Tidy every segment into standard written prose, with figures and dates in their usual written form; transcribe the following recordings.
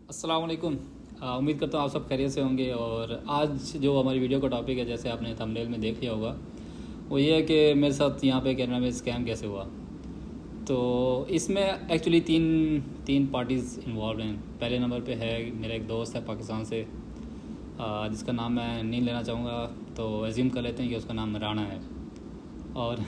अस्सलाम वालेकुम। उम्मीद करता हूँ आप सब खैरियत से होंगे। और आज जो हमारी वीडियो का टॉपिक है, जैसे आपने थंबनेल में देख लिया होगा, वो ये है कि मेरे साथ यहाँ पे कनाडा में स्कैम कैसे हुआ। तो इसमें एक्चुअली तीन तीन पार्टीज़ इन्वॉल्व हैं। पहले नंबर पे है मेरा एक दोस्त है पाकिस्तान से, जिसका नाम मैं नहीं लेना चाहूँगा, तो एज्यूम कर लेते हैं कि उसका नाम राणा है। और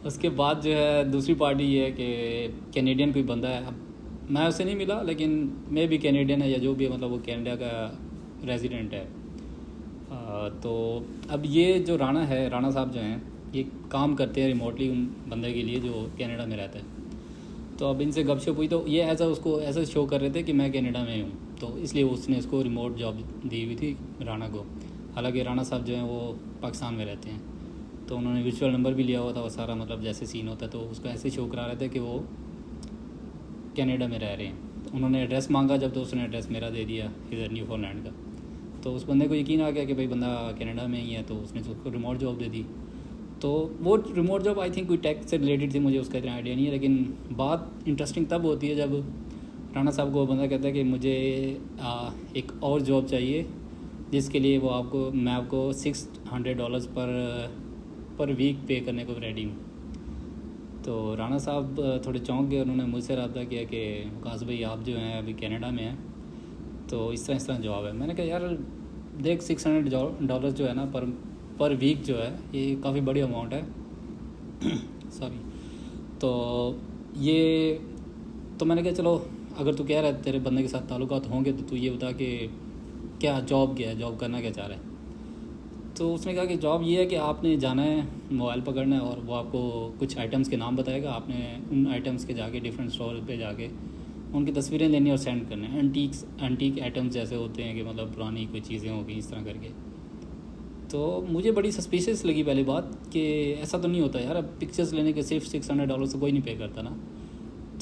उसके बाद जो है दूसरी पार्टी ये है कि कैनेडियन कोई बंदा है। अब मैं उससे नहीं मिला, लेकिन मैं भी कैनेडियन है या जो भी है, मतलब वो कनाडा का रेजिडेंट है। तो अब ये जो राणा है, राणा साहब जो हैं, ये काम करते हैं रिमोटली उन बंदे के लिए जो कनाडा में रहता है। तो अब इनसे गपशप हुई तो ये ऐसा शो कर रहे थे कि मैं कनाडा में हूँ, तो इसलिए उसने उसको रिमोट जॉब दी हुई थी राणा को। हालांकि राणा साहब जो हैं वो पाकिस्तान में रहते हैं, तो उन्होंने वर्चुअल नंबर भी लिया हुआ था वो सारा, मतलब जैसे सीन होता है तो उसको ऐसे शो करा रहे थे कि वो कनाडा में रह रहे हैं। तो उन्होंने एड्रेस मांगा जब, तो उसने एड्रेस मेरा दे दिया इधर न्यूफाउंडलैंड का। तो उस बंदे को यकीन आ गया कि भाई बंदा कनाडा में ही है, तो उसने उसको रिमोट जॉब दे दी। तो वो रिमोट जॉब आई थिंक कोई टेक से रिलेटेड थी, मुझे उसका इतना आइडिया नहीं है। लेकिन बात इंटरेस्टिंग तब होती है जब राणा साहब को वो बंदा कहता है कि मुझे एक और जॉब चाहिए, जिसके लिए मैं आपको $600 पर वीक पे करने को रेडी हूँ। तो राणा साहब थोड़े चौंक गए। उन्होंने मुझसे रब्ता किया कि वकास भाई आप जो हैं अभी कनाडा में हैं, तो इस तरह जवाब है। मैंने कहा यार देख, $600 जो है ना पर वीक जो है, ये काफ़ी बड़ी अमाउंट है। सॉरी। तो ये तो मैंने कहा चलो, अगर तू कह रहा है तेरे बंदे के साथ ताल्लुकात होंगे, तो तू ये बता कि क्या जॉब करना क्या चाह रहा है। तो उसने कहा कि जॉब ये है कि आपने जाना है, मोबाइल पकड़ना है, और वो आपको कुछ आइटम्स के नाम बताएगा। आपने उन आइटम्स के जाके डिफरेंट स्टोर पे जाके उनकी तस्वीरें लेनी और सेंड करने हैं। एंटीक आइटम्स जैसे होते हैं कि मतलब पुरानी कोई चीज़ें हो गई इस तरह करके। तो मुझे बड़ी सस्पिशियस लगी पहली बात कि ऐसा तो नहीं होता यार, अब पिक्चर्स लेने के सिर्फ $600 से कोई नहीं पे करता ना।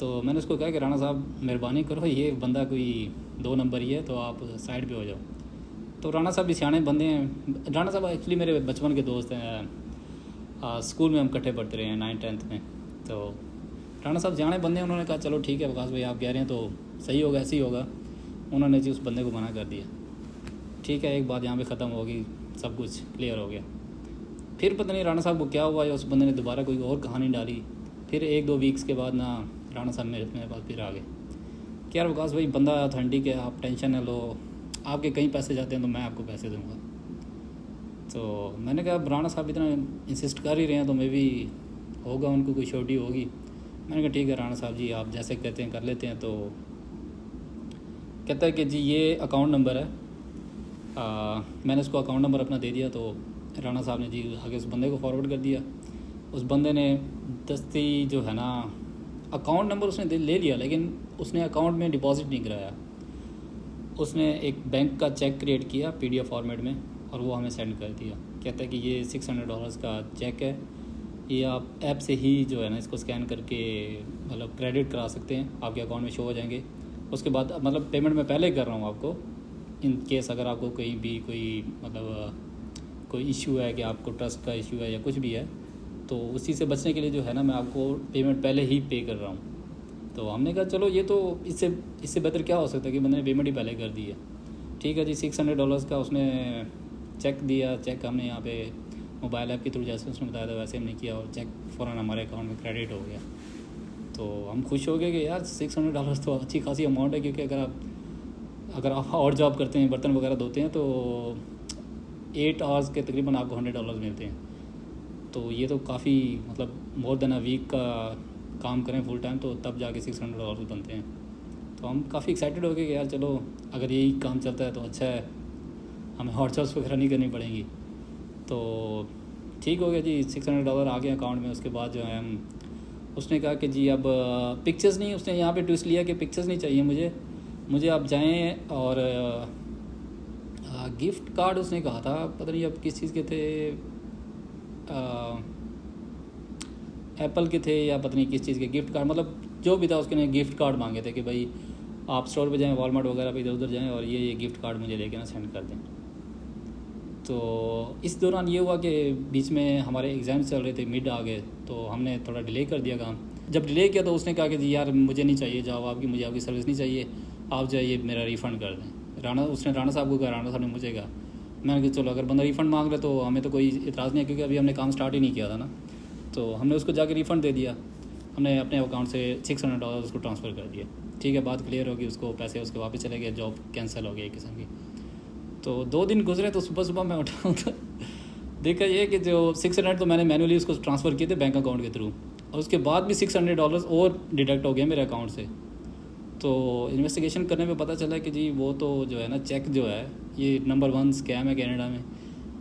तो मैंने उसको कहा कि राणा साहब मेहरबानी करो, ये बंदा कोई 2 नंबर ही है, तो आप साइड पे हो जाओ। तो राणा साहब भी सियाने बंदे हैं। राणा साहब एक्चुअली मेरे बचपन के दोस्त हैं। स्कूल में हम इकट्ठे पढ़ते रहे हैं 9th-10th में। तो राणा साहब सियाने बंदे हैं। उन्होंने कहा चलो ठीक है वकास भाई, आप कह रहे हैं तो सही होगा, ऐसे ही होगा। उन्होंने जी उस बंदे को मना कर दिया। ठीक है, एक बात यहाँ पे ख़त्म होगी, सब कुछ क्लियर हो गया। फिर पता नहीं राणा साहब को क्या हुआ, या उस बंदे ने दोबारा कोई और कहानी डाली। फिर 1-2 वीक्स के बाद ना राणा साहब मेरे पास फिर आ गए कि यार वकास भाई बंदा ऑथेंटिक है, आप टेंशन न लो, आपके कहीं पैसे जाते हैं तो मैं आपको पैसे दूंगा। तो मैंने कहा राणा साहब इतना इंसिस्ट कर ही रहे हैं, तो मैं भी होगा उनको कोई छोटी होगी। मैंने कहा ठीक है राणा साहब जी, आप जैसे कहते हैं कर लेते हैं। तो कहता है कि जी ये अकाउंट नंबर है। मैंने उसको अकाउंट नंबर अपना दे दिया। तो राणा साहब ने जी आगे उस बंदे को फॉरवर्ड कर दिया। उस बंदे ने दस्ती जो है ना, अकाउंट नंबर उसने ले लिया, लेकिन उसने अकाउंट में डिपॉजिट नहीं कराया। उसने एक बैंक का चेक क्रिएट किया PDF फॉर्मेट में, और वो हमें सेंड कर दिया। कहता है कि ये $600 का चेक है, ये आप ऐप से ही जो है ना इसको स्कैन करके मतलब क्रेडिट करा सकते हैं, आपके अकाउंट में शो हो जाएंगे। उसके बाद मतलब पेमेंट मैं पहले कर रहा हूँ आपको, इन केस अगर आपको कहीं भी कोई मतलब कोई इशू है कि आपको ट्रस्ट का इशू है या कुछ भी है, तो उसी से बचने के लिए जो है ना मैं आपको पेमेंट पहले ही पे कर रहा हूँ। तो हमने कहा चलो ये तो इससे बेहतर क्या हो सकता है कि बंदे ने पेमेंट ही पहले कर दी है। ठीक है जी, $600 का उसने चेक दिया। चेक हमने यहाँ पे मोबाइल ऐप के थ्रू जैसे उसने बताया था वैसे हमने किया, और चेक फ़ौरन हमारे अकाउंट में क्रेडिट हो गया। तो हम खुश हो गए कि यार $600 तो अच्छी खासी अमाउंट है, क्योंकि अगर आप और जॉब करते हैं, बर्तन वगैरह धोते हैं, तो 8 आवर्स के तकरीबन आपको $100 मिलते हैं। तो ये तो काफ़ी मतलब मोर देन अ वीक का काम करें फुल टाइम, तो तब जाके $600 बनते हैं। तो हम काफ़ी एक्साइटेड हो गए कि यार चलो अगर यही काम चलता है तो अच्छा है, हमें हॉट जॉब्स वगैरह नहीं करनी पड़ेंगी। तो ठीक हो गया जी, $600 आ गए अकाउंट में। उसके बाद जो है उसने कहा कि जी अब पिक्चर्स नहीं, उसने यहाँ पे ट्विस्ट लिया कि पिक्चर्स नहीं चाहिए मुझे आप जाएँ, और गिफ्ट कार्ड उसने कहा था, पता नहीं अब किस चीज़ के थे, एप्पल के थे या पता नहीं किस चीज़ के गिफ्ट कार्ड, मतलब जो भी था उसके ने गिफ्ट कार्ड मांगे थे कि भाई आप स्टोर पे जाएं, वॉलमार्ट वगैरह पे इधर उधर जाएं, और ये गिफ्ट कार्ड मुझे लेके ना सेंड कर दें। तो इस दौरान ये हुआ कि बीच में हमारे एग्ज़ाम चल रहे थे, मिड आ गए, तो हमने थोड़ा डिले कर दिया काम। जब डिले किया तो उसने कहा कि जी यार मुझे नहीं चाहिए जॉब आपकी, मुझे आपकी सर्विस नहीं चाहिए, आप जो है ये मेरा रिफ़ंड कर दें। उसने राणा साहब को कहा, राणा साहब ने मुझे कहा। मैंने कहा चलो अगर बंदा रिफ़ंड मांग रहा है तो हमें तो कोई इतराज़ नहीं है, क्योंकि अभी हमने काम स्टार्ट ही नहीं किया था ना। तो हमने उसको जाके रिफ़ंड दे दिया, हमने अपने अकाउंट से $600 उसको ट्रांसफ़र कर दिया। ठीक है, बात क्लियर होगी, उसको पैसे उसके वापस चले गए, जॉब कैंसिल हो गई एक किस्म की। तो 2 दिन गुजरे तो सुबह सुबह मैं उठा तो देखा ये कि जो 600 तो मैंने मैनुअली उसको ट्रांसफ़र किए थे बैंक अकाउंट के थ्रू, और उसके बाद भी $600 और डिडक्ट हो गए मेरे अकाउंट से। तो इन्वेस्टिगेशन करने पे पता चला कि जी वो तो जो है ना, चेक जो है ये नंबर 1 स्कैम है कनाडा में।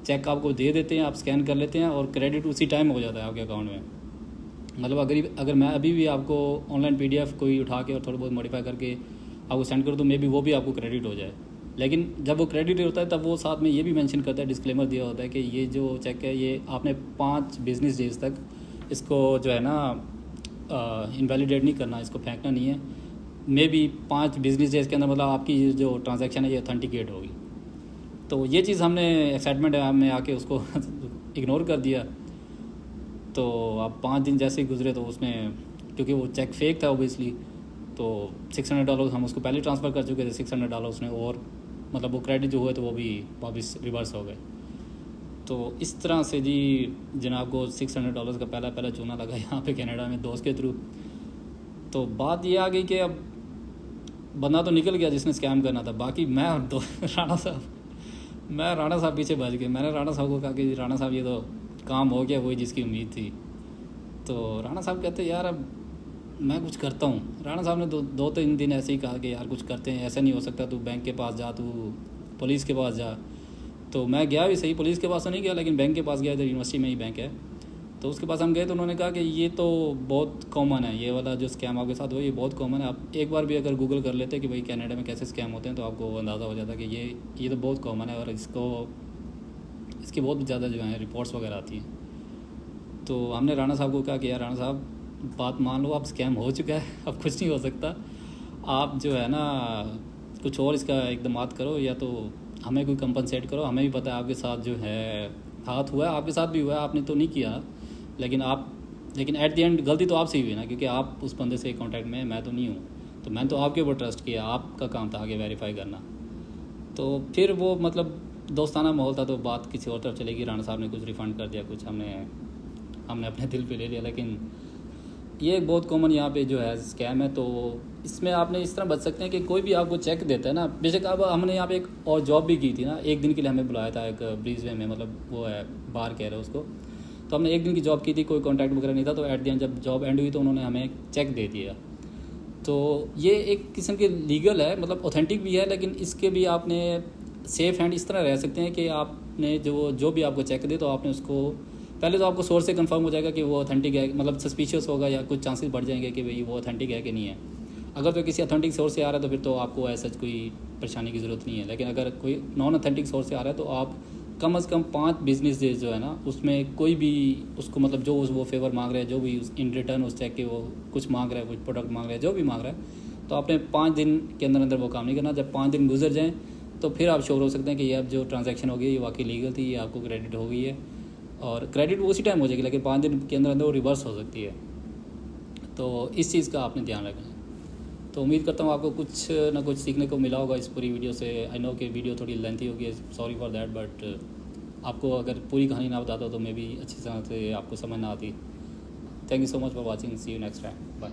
चेक आपको दे देते हैं, आप स्कैन कर लेते हैं और क्रेडिट उसी टाइम हो जाता है आपके अकाउंट में। मतलब अगर मैं अभी भी आपको ऑनलाइन PDF कोई उठा के और थोड़ा बहुत मॉडिफाई करके आपको सेंड करूँ तो मे बी वो भी आपको क्रेडिट हो जाए। लेकिन जब वो क्रेडिट होता है तब वो साथ में ये भी मेंशन करता है, डिस्क्लेमर दिया होता है कि ये जो चेक है ये आपने 5 बिजनेस डेज तक इसको जो है ना इनवैलिडेट नहीं करना, इसको फेंकना नहीं है। मे बी 5 बिजनेस डेज के अंदर मतलब आपकी जो ट्रांजैक्शन है ये ऑथेंटिकेट होगी। तो ये चीज़ हमने एक्साइटमेंट में आके उसको इग्नोर कर दिया। तो अब 5 दिन जैसे ही गुजरे तो उसने, क्योंकि वो चेक फेक था ओबियसली, तो $600 हम उसको पहले ट्रांसफ़र कर चुके थे, $600 उसने और मतलब वो क्रेडिट जो हुए तो वो भी वापस रिवर्स हो गए। तो इस तरह से जी जनाब को $600 का पहला चूना लगा यहाँ पे कनाडा में दोस्त के थ्रू। तो बात ये आ गई कि अब बंदा तो निकल गया जिसने स्कैम करना था, बाकी मैं और राणा साहब पीछे बच गए। मैंने राणा साहब को कहा कि राणा साहब ये तो काम हो गया वही जिसकी उम्मीद थी। तो राणा साहब कहते यार अब मैं कुछ करता हूँ। राणा साहब ने 2-3 दिन ऐसे ही कहा कि यार कुछ करते हैं, ऐसा नहीं हो सकता, तू बैंक के पास जा, तू पुलिस के पास जा। तो मैं गया भी सही, पुलिस के पास तो नहीं गया लेकिन बैंक के पास गया, इधर यूनिवर्सिटी में ही बैंक है। तो उसके पास हम गए तो उन्होंने कहा कि ये तो बहुत कॉमन है, ये वाला जो स्कैम आपके साथ हुआ ये बहुत कॉमन है। आप एक बार भी अगर गूगल कर लेते कि भाई कनाडा में कैसे स्कैम होते हैं तो आपको अंदाज़ा हो जाता कि ये तो बहुत कॉमन है और इसकी बहुत ज़्यादा जो है रिपोर्ट्स वगैरह आती हैं। तो हमने राणा साहब को कहा कि यार राणा साहब बात मान लो, अब स्कैम हो चुका है, अब कुछ नहीं हो सकता, आप जो है ना कुछ और इसका इक़दामात करो, या तो हमें कोई कंपनसेट करो। हमें भी पता है आपके साथ जो है हाथ हुआ है, आपके साथ भी हुआ है, आपने तो नहीं किया, लेकिन एट द एंड गलती तो आपसे ही हुई ना, क्योंकि आप उस बंदे से कॉन्टैक्ट में, मैं तो नहीं हूँ। तो मैंने तो आपके ऊपर ट्रस्ट किया, आपका काम था आगे वेरीफाई करना। तो फिर वो मतलब दोस्ताना माहौल था तो बात किसी और तरफ चलेगी। राणा साहब ने कुछ रिफ़ंड कर दिया, कुछ हमने अपने दिल पे ले लिया। लेकिन ये एक बहुत कॉमन यहाँ पे जो है स्कैम है। तो इसमें आपने इस तरह बच सकते हैं कि कोई भी आपको चेक देता है ना, बेशक अब हमने यहाँ पे एक और जॉब भी की थी ना, 1 दिन के लिए हमें बुलाया था एक ब्रीजवे में, मतलब वो है बार कह रहे हैं उसको। तो हमने 1 दिन की जॉब की थी, कोई कॉन्टैक्ट वगैरह नहीं था। तो एट द एंड जब जॉब एंड हुई तो उन्होंने हमें चेक दे दिया। तो ये एक किस्म के लीगल है, मतलब ऑथेंटिक भी है, लेकिन इसके भी आपने सेफ हैंड इस तरह रह सकते हैं कि आपने जो भी आपको चेक दे तो आपने उसको पहले तो आपको सोर्स से कंफर्म हो जाएगा कि वो ऑथेंटिक है, मतलब सस्पिशियस होगा या कुछ चांसेस बढ़ जाएंगे कि भाई वो ऑथेंटिक है कि नहीं है। अगर तो किसी ऑथेंटिक सोर्स से आ रहा है तो फिर तो आपको ऐसा कोई परेशानी की ज़रूरत नहीं है। लेकिन अगर कोई नॉन ऑथेंटिक सोर्स से आ रहा है तो आप कम से कम 5 बिजनेस डेज जो है ना उसमें कोई भी उसको मतलब जो वो फेवर मांग रहे हैं, जो भी इन रिटर्न उस चेक के वो कुछ मांग रहा है, कुछ प्रोडक्ट मांग रहा है, जो भी मांग रहा है, तो आपने 5 दिन के अंदर अंदर वो काम नहीं करना। जब 5 दिन गुजर जाएँ तो फिर आप श्योर हो सकते हैं कि ये अब जो ट्रांजैक्शन हो गई ये वाकई लीगल थी, ये आपको क्रेडिट हो गई है, और क्रेडिट उसी टाइम हो जाएगी, लेकिन 5 दिन के अंदर अंदर वो रिवर्स हो सकती है। तो इस चीज़ का आपने ध्यान रखना है। तो उम्मीद करता हूँ आपको कुछ ना कुछ सीखने को मिला होगा इस पूरी वीडियो से। आई नो कि वीडियो थोड़ी लेंथी होगी, सॉरी फॉर दैट, बट आपको अगर पूरी कहानी ना बताता तो मे बी अच्छी तरह से आपको समझ ना आती। Thank you so much for watching, see you next time, bye.